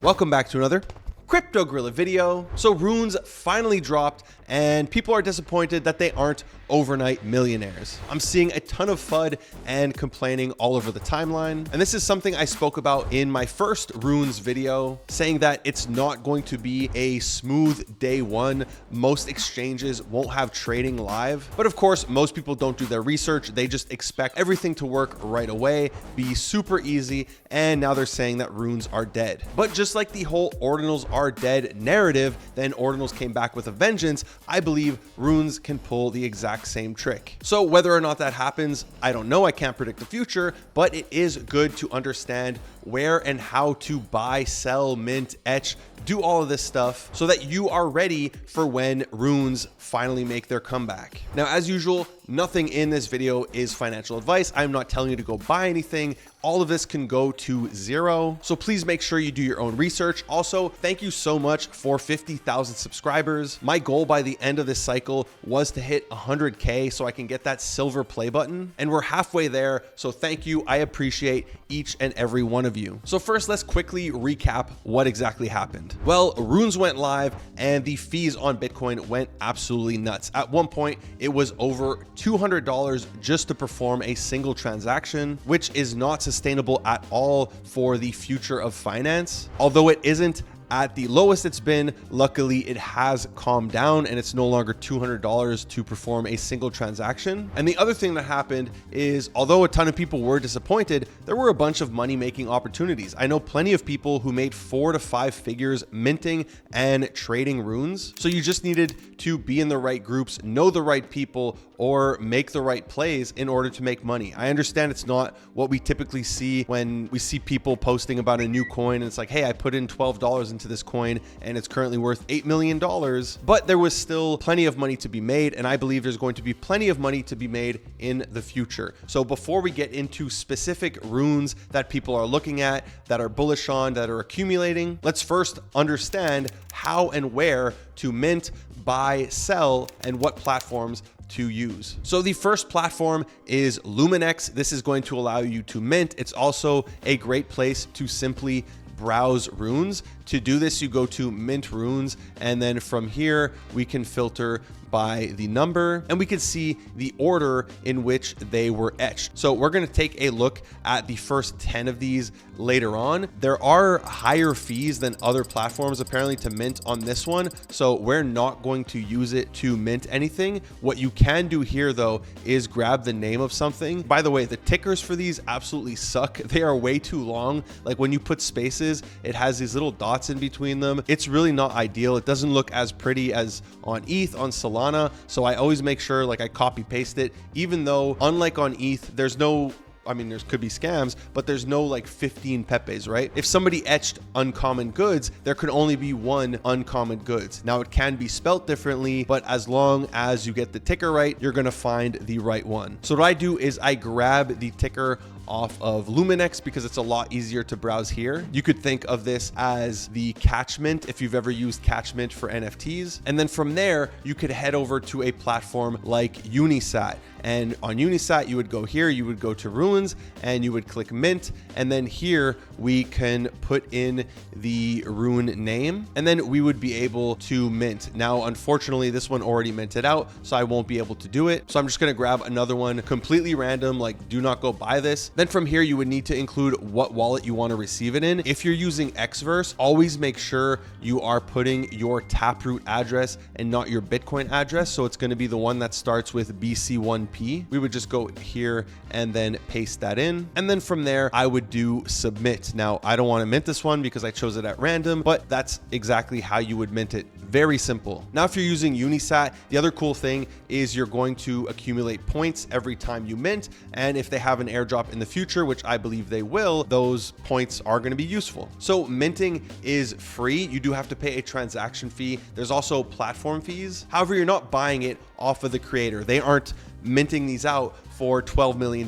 Welcome back to another Crypto Gorilla video. So Runes finally dropped and people are disappointed that they aren't overnight millionaires. I'm seeing a ton of FUD and complaining all over the timeline. And this is something I spoke about in my first Runes video, saying that it's not going to be a smooth day one. Most exchanges won't have trading live. But of course, most people don't do their research. They just expect everything to work right away, be super easy. And now they're saying that Runes are dead. But just like the whole ordinals are dead narrative, then ordinals came back with a vengeance, I believe Runes can pull the exact same trick. So whether or not that happens, I don't know. I can't predict the future, but it is good to understand where and how to buy, sell, mint, etch, do all of this stuff so that you are ready for when Runes finally make their comeback. Now, as usual, nothing in this video is financial advice. I'm not telling you to go buy anything. All of this can go to zero. So please make sure you do your own research. Also, thank you so much for 50,000 subscribers. My goal by the end of this cycle was to hit 100K so I can get that silver play button. And we're halfway there. So thank you. I appreciate each and every one of you. So first, let's quickly recap what exactly happened. Well, Runes went live and the fees on Bitcoin went absolutely nuts. At one point, it was over $200 just to perform a single transaction, which is not sustainable at all for the future of finance. Although it isn't at the lowest it's been, luckily it has calmed down and it's no longer $200 to perform a single transaction. And the other thing that happened is, although a ton of people were disappointed, there were a bunch of money-making opportunities. I know plenty of people who made 4 to 5 figures minting and trading Runes. So you just needed to be in the right groups, know the right people, or make the right plays in order to make money. I understand it's not what we typically see when we see people posting about a new coin and it's like, hey, I put in $12 into this coin and it's currently worth $8 million, but there was still plenty of money to be made. And I believe there's going to be plenty of money to be made in the future. So before we get into specific Runes that people are looking at, that are bullish on, that are accumulating, let's first understand how and where to mint, buy, sell, and what platforms to use. So the first platform is Luminex. This is going to allow you to mint. It's also a great place to simply browse Runes. To do this, you go to Mint Runes, and then from here we can filter by the number and we can see the order in which they were etched. So we're going to take a look at the first 10 of these later on. There are higher fees than other platforms apparently to mint on this one, so we're not going to use it to mint anything. What you can do here though is grab the name of something. By the way, the tickers for these absolutely suck. They are way too long. Like when you put spaces, it has these little dots in between them. It's really not ideal. It doesn't look as pretty as on ETH, on Solana. So I always make sure like I copy paste it, even though unlike on ETH, there's no, I mean, there could be scams, but there's no like 15 Pepes, right? If somebody etched uncommon goods, there could only be one uncommon goods. Now it can be spelt differently, but as long as you get the ticker right, you're going to find the right one. So what I do is I grab the ticker off of Luminex because it's a lot easier to browse here. You could think of this as the catchment if you've ever used catchment for NFTs. And then from there, you could head over to a platform like Unisat. And on Unisat, you would go here, you would go to Runes and you would click mint. And then here we can put in the Rune name and then we would be able to mint. Now, unfortunately, this one already minted out, so I won't be able to do it. So I'm just going to grab another one completely random, like do not go buy this. Then from here, you would need to include what wallet you want to receive it in. If you're using Xverse, always make sure you are putting your Taproot address and not your Bitcoin address. So it's going to be the one that starts with BC1P. We would just go here and then paste that in. And then from there, I would do submit. Now, I don't want to mint this one because I chose it at random, but that's exactly how you would mint it. Very simple. Now, if you're using Unisat, the other cool thing is you're going to accumulate points every time you mint. And if they have an airdrop in the future, which I believe they will, those points are going to be useful. So minting is free. You do have to pay a transaction fee. There's also platform fees. However, you're not buying it off of the creator. They aren't minting these out for $12 million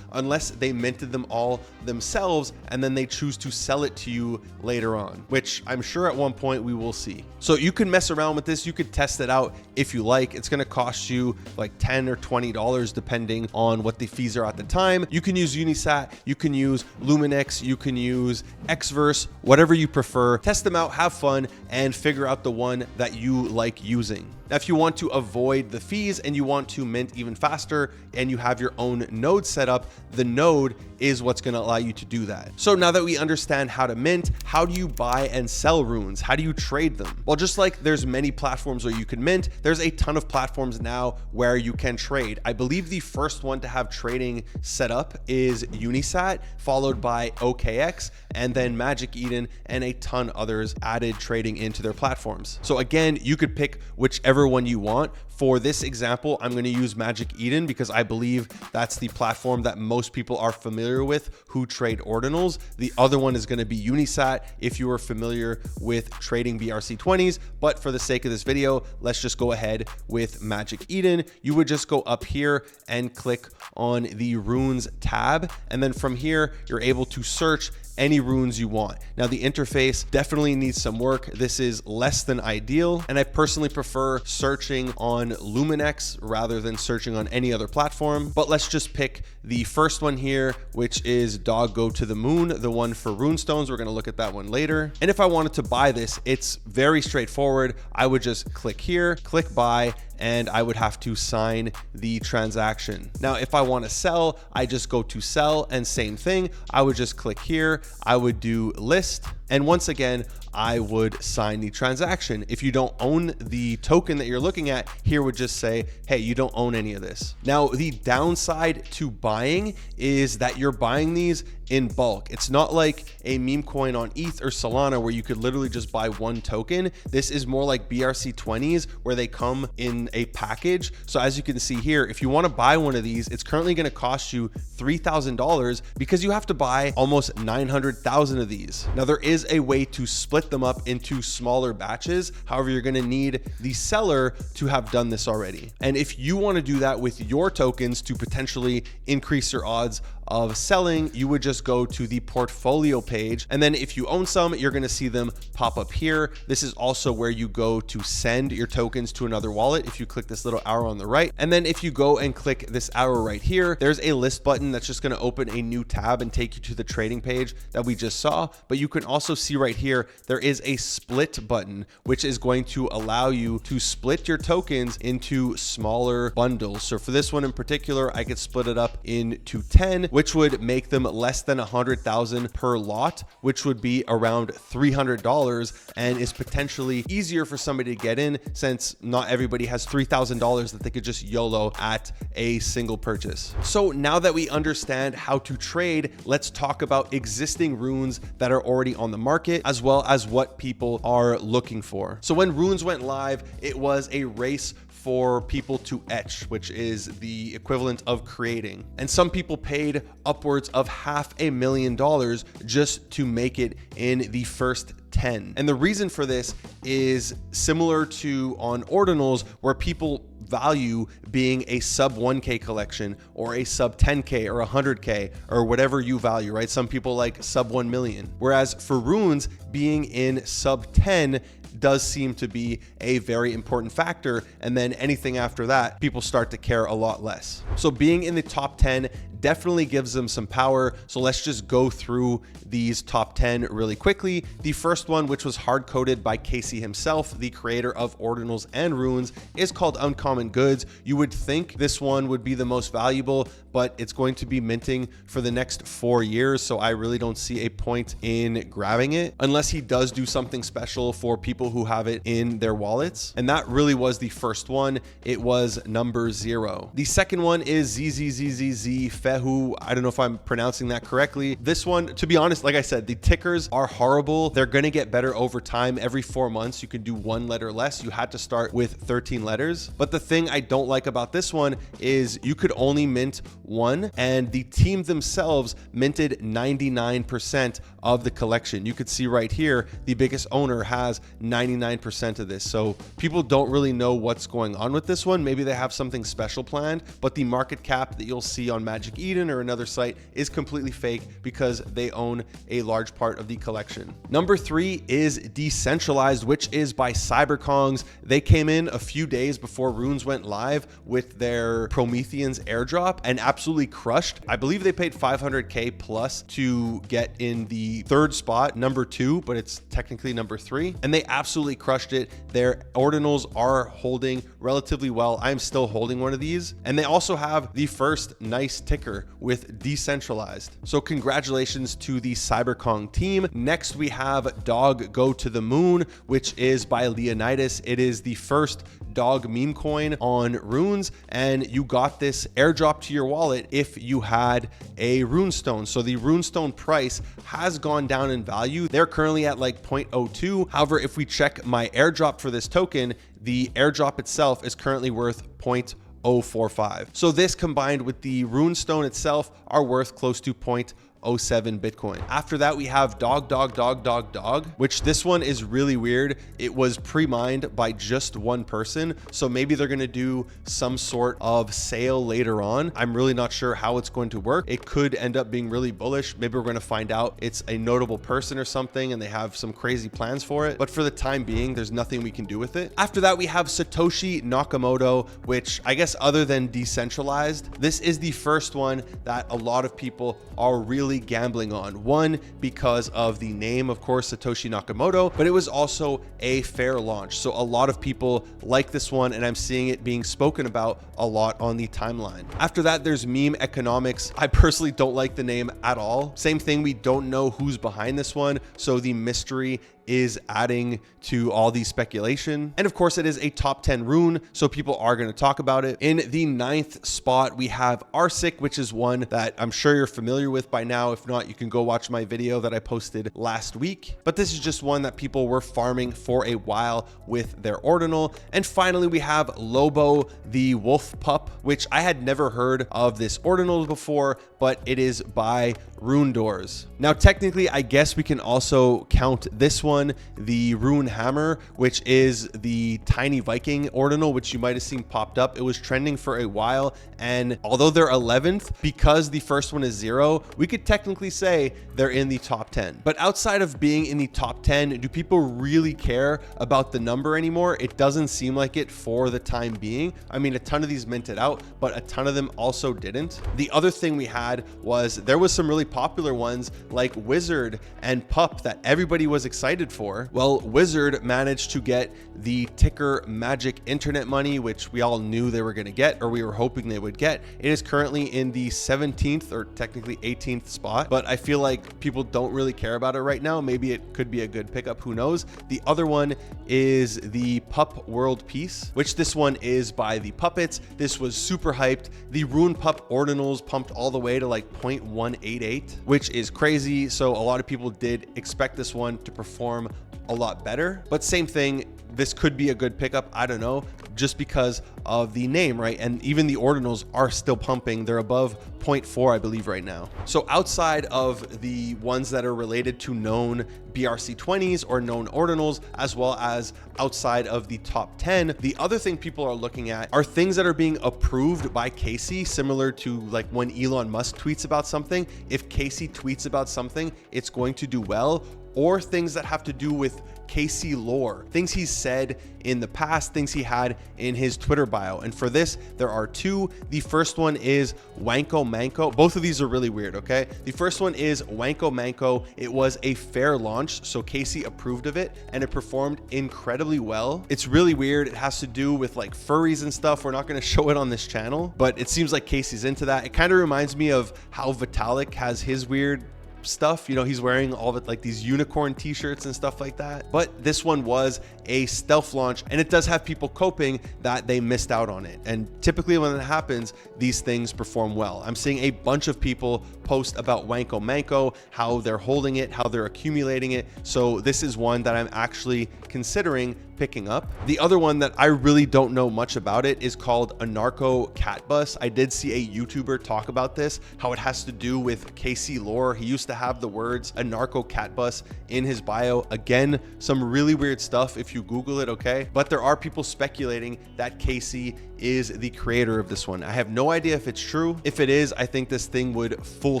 unless they minted them all themselves and then they choose to sell it to you later on, which I'm sure at one point we will see. So you can mess around with this. You could test it out if you like. It's going to cost you like $10 or $20 depending on what the fees are at the time. You can use Unisat, you can use Luminex, you can use Xverse, whatever you prefer. Test them out, have fun, and figure out the one that you like using. Now, if you want to avoid the fees and you want to mint even faster and you have your own node set up, the node is what's going to allow you to do that. So now that we understand how to mint, how do you buy and sell runes? How do you trade them? Well, just like there's many platforms where you can mint, there's a ton of platforms now where you can trade. I believe the first one to have trading set up is Unisat, followed by OKX, and then Magic Eden, and a ton others added trading into their platforms. So again, you could pick whichever one you want. For this example, I'm going to use Magic Eden because I believe that's the platform that most people are familiar with who trade ordinals. The other one is going to be Unisat if you are familiar with trading BRC20s. But for the sake of this video, let's just go ahead with Magic Eden. You would just go up here and click on the runes tab. And then from here, you're able to search any runes you want. Now, the interface definitely needs some work. This is less than ideal, and I personally prefer searching on Luminex rather than searching on any other platform. But let's just pick the first one here, which is Dog Go to the Moon, the one for runestones. We're going to look at that one later. And if I wanted to buy this, it's very straightforward. I would just click here, click buy, and I would have to sign the transaction. Now, if I want to sell, I just go to sell, and same thing. I would just click here. I would do list. And once again, I would sign the transaction. If you don't own the token that you're looking at, here would just say, hey, you don't own any of this. Now, the downside to buying is that you're buying these in bulk. It's not like a meme coin on ETH or Solana where you could literally just buy one token. This is more like BRC20s where they come in a package. So as you can see here, if you want to buy one of these, it's currently going to cost you $3,000 because you have to buy almost 900,000 of these. Now, there is a way to split them up into smaller batches. However, you're going to need the seller to have done this already. And if you want to do that with your tokens to potentially increase your odds of selling, you would just go to the portfolio page. And then if you own some, you're going to see them pop up here. This is also where you go to send your tokens to another wallet. If you click this little arrow on the right, and then if you go and click this arrow right here, there's a list button that's just going to open a new tab and take you to the trading page that we just saw. But you can also see right here, there is a split button, which is going to allow you to split your tokens into smaller bundles. So for this one in particular, I could split it up into 10, which would make them less than 100,000 per lot, which would be around $300, and is potentially easier for somebody to get in since not everybody has $3,000 that they could just YOLO at a single purchase. So now that we understand how to trade, let's talk about existing runes that are already on the market, as well as what people are looking for. So when runes went live, it was a race for people to etch, which is the equivalent of creating. And some people paid upwards of $500,000 just to make it in the first 10. And the reason for this is similar to on ordinals, where people value being a sub 1K collection or a sub 10K or 100K or whatever you value, right? Some people like sub 1 million. Whereas for runes, being in sub 10 does seem to be a very important factor. And then anything after that, people start to care a lot less. So being in the top 10 definitely gives them some power. So let's just go through these top 10 really quickly. The first one, which was hard coded by Casey himself, the creator of ordinals and runes, is called Uncommon Goods. You would think this one would be the most valuable, but it's going to be minting for the next 4 years. So I really don't see a point in grabbing it unless he does do something special for people who have it in their wallets. And that really was the first one. It was number 0. The second one is ZZZZZ Fehu. I don't know if I'm pronouncing that correctly. This one, to be honest, like I said, the tickers are horrible. They're going to get better over time. Every 4 months, you can do 1 letter less. You had to start with 13 letters. But the thing I don't like about this one is you could only mint 1, and the team themselves minted 99% of the collection. You could see right here, the biggest owner has 99% of this. So people don't really know what's going on with this one. Maybe they have something special planned, but the market cap that you'll see on Magic Eden or another site is completely fake because they own a large part of the collection. Number 3 is Decentralized, which is by Cyberkongs. They came in a few days before Runes went live with their Prometheans airdrop and absolutely crushed. I believe they paid 500k plus to get in the 3rd spot, number 2, but it's technically number 3, and they absolutely crushed it. Their ordinals are holding relatively well. I'm still holding one of these, and they also have the first nice ticker with Decentralized. So congratulations to the Cyberkong team. Next, we have Dog Go to the Moon, which is by Leonidas. It is the first dog meme coin on Runes, and you got this airdrop to your wallet if you had a runestone. So the runestone price has gone down in value. They're currently at like 0.02. However, if we check my airdrop for this token, the airdrop itself is currently worth 0.045. So this combined with the runestone itself are worth close to 0.07 Bitcoin. After that, we have Dog, which this one is really weird. It was pre-mined by just one person, so maybe they're going to do some sort of sale later on. I'm really not sure how it's going to work. It could end up being really bullish. Maybe we're going to find out it's a notable person or something and they have some crazy plans for it, but for the time being, there's nothing we can do with it. After that, we have Satoshi Nakamoto, which I guess other than Decentralized, this is the first one that a lot of people are really gambling on. One, because of the name, of course, Satoshi Nakamoto, but it was also a fair launch. So a lot of people like this one, and I'm seeing it being spoken about a lot on the timeline. After that, there's Memecoins. I personally don't like the name at all. Same thing, we don't know who's behind this one, so the mystery is adding to all the speculation. And of course, it is a top 10 rune, so people are going to talk about it. In the 9th spot, we have Arsic, which is one that I'm sure you're familiar with by now. If not, you can go watch my video that I posted last week. But this is just one that people were farming for a while with their ordinal. And finally, we have Lobo, the wolf pup, which I had never heard of this ordinal before, but it is by Rune Doors. Now, technically, I guess we can also count this one, the Rune Hammer, which is the tiny Viking ordinal, which you might have seen popped up. It was trending for a while, and although they're 11th, because the first one is 0, we could technically say they're in the top 10. But outside of being in the top 10, do people really care about the number anymore? It doesn't seem like it for the time being. I mean, a ton of these minted out, but a ton of them also didn't. The other thing we had was there was some really popular ones like Wizard and Pup that everybody was excited for. Well, Wizard managed to get the ticker Magic Internet Money, which we all knew they were going to get, or we were hoping they would get. It is currently in the 17th or technically 18th spot, but I feel like people don't really care about it right now. Maybe it could be a good pickup, who knows. The other one is the Pup World Peace, which this one is by the Puppets. This was super hyped. The Rune Pup ordinals pumped all the way to like 0.188, which is crazy. So a lot of people did expect this one to perform a lot better, but same thing, this could be a good pickup. I don't know, just because of the name, right? And even the ordinals are still pumping. They're above 0.4, I believe, right now. So outside of the ones that are related to known BRC20s or known ordinals, as well as outside of the top 10, the other thing people are looking at are things that are being approved by Casey, similar to like when Elon Musk tweets about something. If Casey tweets about something, it's going to do well, or things that have to do with Casey lore, things he's said in the past, things he had in his Twitter bio. And for this, there are two. The first one is Wanko Manko. Both of these are really weird, okay? The first one is Wanko Manko. It was a fair launch, so Casey approved of it, and it performed incredibly well. It's really weird. It has to do with like furries and stuff. We're not going to show it on this channel, but it seems like Casey's into that. It kind of reminds me of how Vitalik has his weird stuff, you know, he's wearing all of it, like these unicorn t-shirts and stuff like that. But this one was a stealth launch, and it does have people coping that they missed out on it. And typically when that happens, these things perform well. I'm seeing a bunch of people post about Wanko Manko, how they're holding it, how they're accumulating it. So this is one that I'm actually considering picking up. The other one that I really don't know much about it is called Anarcho Catbus. I did see a YouTuber talk about this, how it has to do with KC lore. He used to to have the words Anarcho Catbus in his bio. Again, some really weird stuff if you Google it, okay? But there are people speculating that Casey is the creator of this one. I have no idea if it's true. If it is, I think this thing would full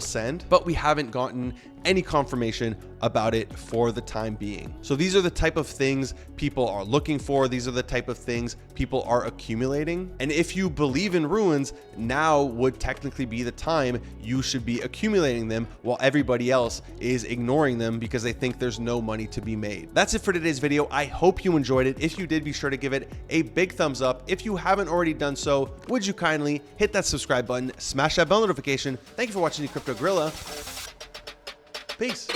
send, but we haven't gotten any confirmation about it for the time being. So these are the type of things people are looking for. These are the type of things people are accumulating. And if you believe in runes, now would technically be the time you should be accumulating them while everybody else is ignoring them because they think there's no money to be made. That's it for today's video. I hope you enjoyed it. If you did, be sure to give it a big thumbs up. If you haven't already done so, would you kindly hit that subscribe button, smash that bell notification. Thank you for watching the Crypto Gorilla. Peace.